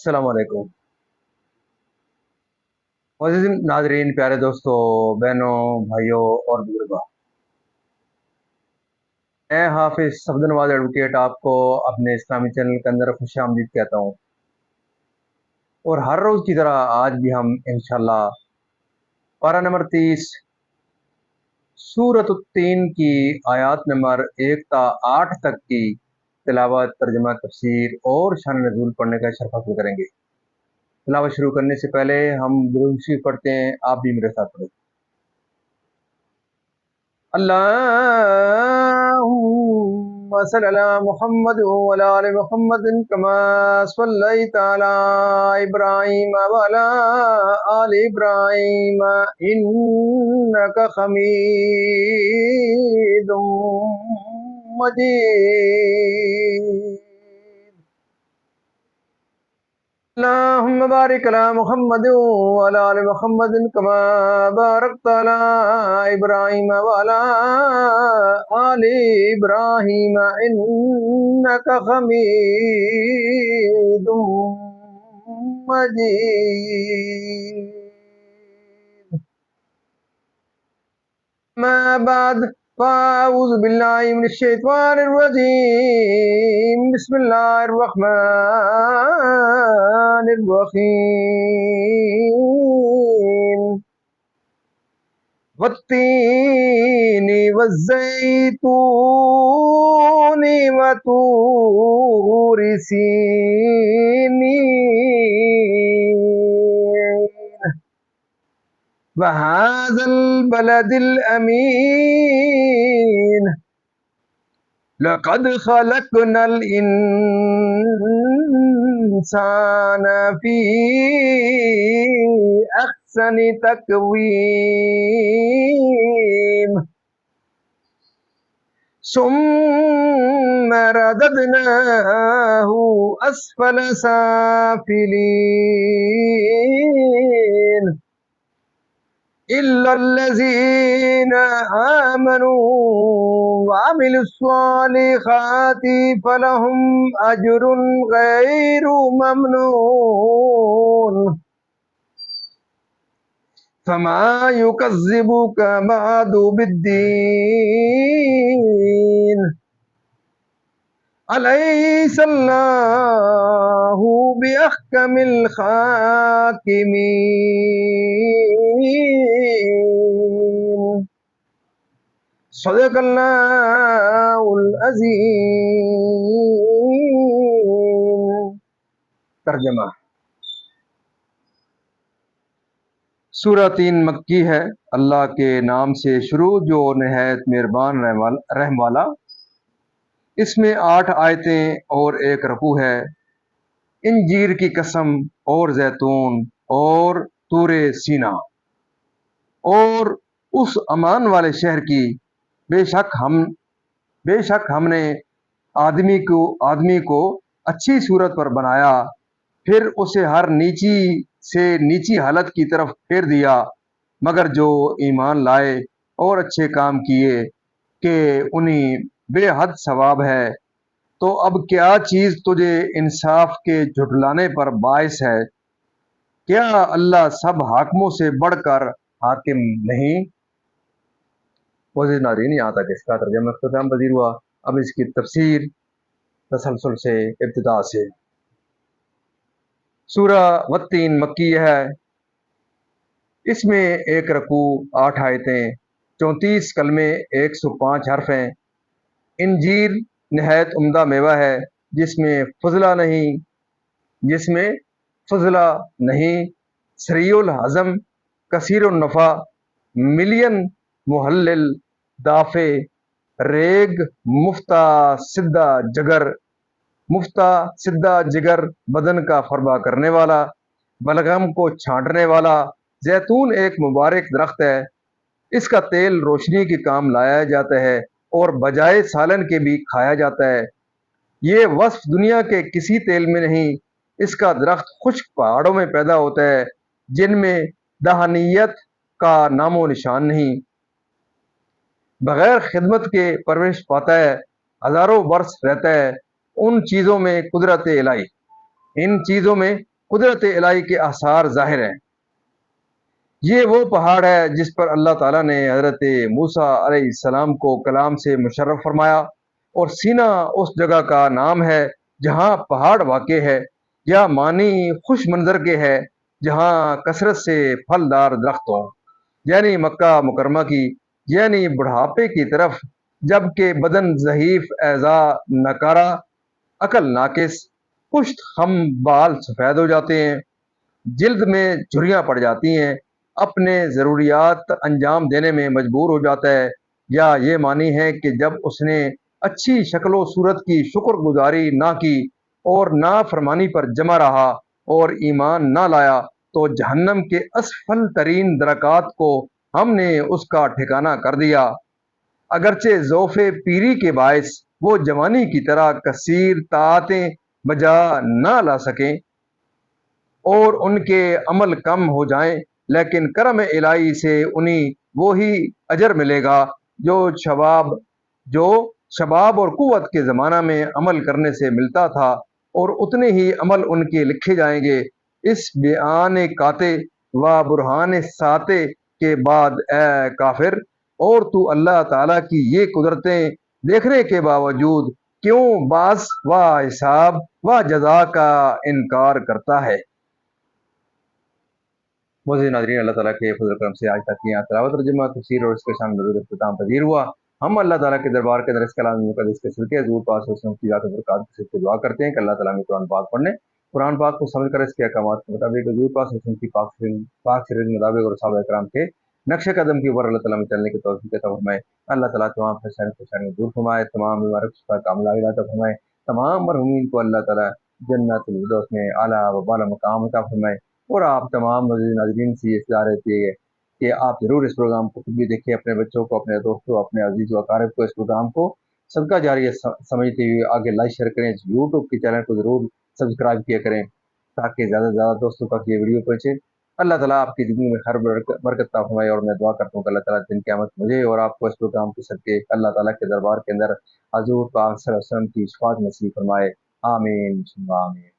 अस्सलाम वालेकुम। मुअज़्ज़िज़ नाज़रीन, प्यारे दोस्तों, बहनों, भाइयों और बुजुर्गों, मैं हाफिज़ सफदरनवाज एडवोकेट आपको अपने इस्लामी चैनल के अंदर खुशामदीद कहता हूँ। और हर रोज़ की तरह आज भी हम इंशाअल्लाह पारा नंबर 30 सूरत तीन की आयत नंबर 1 ता 8 तक की तिलावत, तर्जुमा, तफसीर और शान नज़ूल पढ़ने का शरफ हासिल करेंगे। तिलावत शुरू करने से पहले हम दुरूद शरीफ पढ़ते हैं, आप भी मेरे साथ पढ़ें। अल्लाहुम्मा सल्ली अला मुहम्मद व अला आलि मुहम्मद कमा सल्लैता अला इब्राहीम व अला आलि इब्राहीम इन्नका हमीदुम मजीद। अल्लाहुम्मा बारिक अला मुहम्मद व अला आलि मुहम्मद कमा बारकता अला इब्राहीम व अला आलि इब्राहीम इन्नका हमीदुम मजीद। मा बाद फ़अऊज़ु बिल्लाहि मिनश शैतानिर रजीम। बिस्मिल्लाहिर रहमानिर रहीम। वत्तीनी वज़्ज़ैतूनी वतूरि सीनीन वहाज़ल बलदिल अमीन। लक़द ख़लक़नल इंसान फ़ी अहसनि तक़वीम सुम्मा रददनाहु अस्फ़ल साफ़िलीन इल्लल्लज़ीना आमनू वअमिलुस्सालिहाति फलहुम अज्रुन गैरु ममनून। फमा युकज़्ज़िबुका बअदु बिद्दीन। अलैहिस्सलाहु बिअहकमिल हाकिमीन। सदक़ल्लाहुल अज़ीम। तर्जुमा। सूरह 3 मक्की है। अल्लाह के नाम से शुरू जो निहायत मेहरबान रहम वाला। इसमें 8 आयतें और 1 रकू है। इंजीर की कसम और जैतून और तूरे सीना और उस अमान वाले शहर की, बेशक हमने आदमी को अच्छी सूरत पर बनाया, फिर उसे हर नीची से नीची हालत की तरफ फेर दिया, मगर जो ईमान लाए और अच्छे काम किए कि उन्हीं बेहद सवाब है। तो अब क्या चीज़ तुझे इंसाफ के झुटलाने पर बाइस है? क्या अल्लाह सब हाकिमों से बढ़कर हाकिम नहीं? मुअज़्ज़िज़ नाज़रीन, यहाँ तक इसका तर्जुमा इख्तिताम पज़ीर हुआ। अब इसकी तफसीर तसलसल से इब्तिदा से। सूरह वत्तीन मक्की है। इसमें 1 रकू, 8 आयतें, 34 कलमे, 105 हर्फ हैं। इंजीर नहायत उम्दा मेवा है जिसमें फजला नहीं, सरीउल हज़म, कसीरुन नफ़ा, मिलियन मुहल्लिल, दाफ़े, रेग, मुफ्ता सिद्धा जिगर, बदन का फरबा करने वाला, बलगम को छांटने वाला। जैतून एक मुबारक दरख्त है, इसका तेल रोशनी के काम लाया जाता है और बजाय सालन के भी खाया जाता है। ये वस्फ दुनिया के किसी तेल में नहीं। इसका दरख्त खुश्क पहाड़ों में पैदा होता है जिनमें दहानियत का नामो निशान नहीं। बगैर खिदमत के परवरिश पाता है, हजारों वर्ष रहता है। इन चीज़ों में قدرت الہی کے آثار ظاہر ہیں۔ یہ وہ پہاڑ ہے جس پر اللہ تعالیٰ نے حضرت موسیٰ علیہ السلام کو کلام سے مشرف فرمایا، اور سینا اس جگہ کا نام ہے جہاں پہاڑ واقع ہے، یا معنی خوش منظر کے ہے جہاں کثرت سے پھلدار درخت ہوں، یعنی مکہ مکرمہ کی، یعنی بڑھاپے کی طرف، جبکہ بدن ضعیف، اعضا نکارا، عقل ناقص، پشت خم، بال سفید ہو جاتے ہیں، جلد میں جھریاں پڑ جاتی ہیں، اپنے ضروریات انجام دینے میں مجبور ہو جاتا ہے، یا یہ معنی ہے کہ جب اس نے اچھی شکل و صورت کی شکر گزاری نہ کی اور نافرمانی پر جمع رہا اور ایمان نہ لایا، تو جہنم کے اسفل ترین درکات کو ہم نے اس کا ٹھکانہ کر دیا۔ اگرچہ ذوف پیری کے باعث وہ جوانی کی طرح کثیر طاعتیں بجا نہ لا سکیں اور ان کے عمل کم ہو جائیں، لیکن کرم الہی سے انہیں وہی اجر ملے گا جو شباب اور قوت کے زمانہ میں عمل کرنے سے ملتا تھا، اور اتنے ہی عمل ان کے لکھے جائیں گے۔ اس بیان قاطع و برہان ساطع کے بعد اے کافر، اور تو اللہ تعالیٰ کی یہ قدرتیں دیکھنے کے باوجود کیوں بعث و حساب و جزا کا انکار کرتا ہے؟ مزید ناظرین، اللہ تعالیٰ کے فضل و کرم سے آج تک یہاں تلاوت، ترجمہ، تفسیر اور اس کے شان ضرور اختتام پذیر ہوا۔ ہم اللہ تعالیٰ کے دربار کے اندر اس کلام مقدس کے صدقے حضور پاک صلی اللہ علیہ وسلم کی ذات و برکات کے صدقے دعا کرتے ہیں کہ اللہ تعالیٰ میں قرآن پاک پڑھنے، قرآن پاک کو سمجھ کر اس کے احکامات کے مطابق حضور پاک صلی اللہ علیہ وسلم کی پاک سیرت کے مطابق اور صحابہ کرام کے نقش قدم کے اوپر اللہ تعالیٰ میں چلنے کی توفیق عطا فرمائے۔ اللہ تعالیٰ تمام پریشانیوں دور فرمائے، تمام بیماریوں کا کاملہ عطا فرمائے، تمام مرحومین کو اللہ تعالیٰ جنت الفردوس میں اعلیٰ و بالا مقام عطا فرمائے۔ اور آپ تمام ناظرین سے یہ اصرار رہتی ہے کہ آپ ضرور اس پروگرام کو خود بھی دیکھیں، اپنے بچوں کو، اپنے دوستوں، اپنے عزیز و اقارب کو اس پروگرام کو صدقہ جاریہ سمجھتے ہوئے آگے لائک شیئر کریں۔ یوٹیوب کے چینل کو ضرور سبسکرائب کیا کریں تاکہ زیادہ سے زیادہ دوستوں تک یہ ویڈیو پہنچے۔ اللہ تعالیٰ آپ کی زندگی میں ہر برکت عطا فرمائے، اور میں دعا کرتا ہوں کہ اللہ تعالیٰ دن قیامت مجھے اور آپ کو اس پروگرام کے صدقے اللہ تعالیٰ کے دربار کے اندر حضور پاک صلی اللہ علیہ وسلم کی شفاعت نصیب فرمائے۔ آمین ثم آمین۔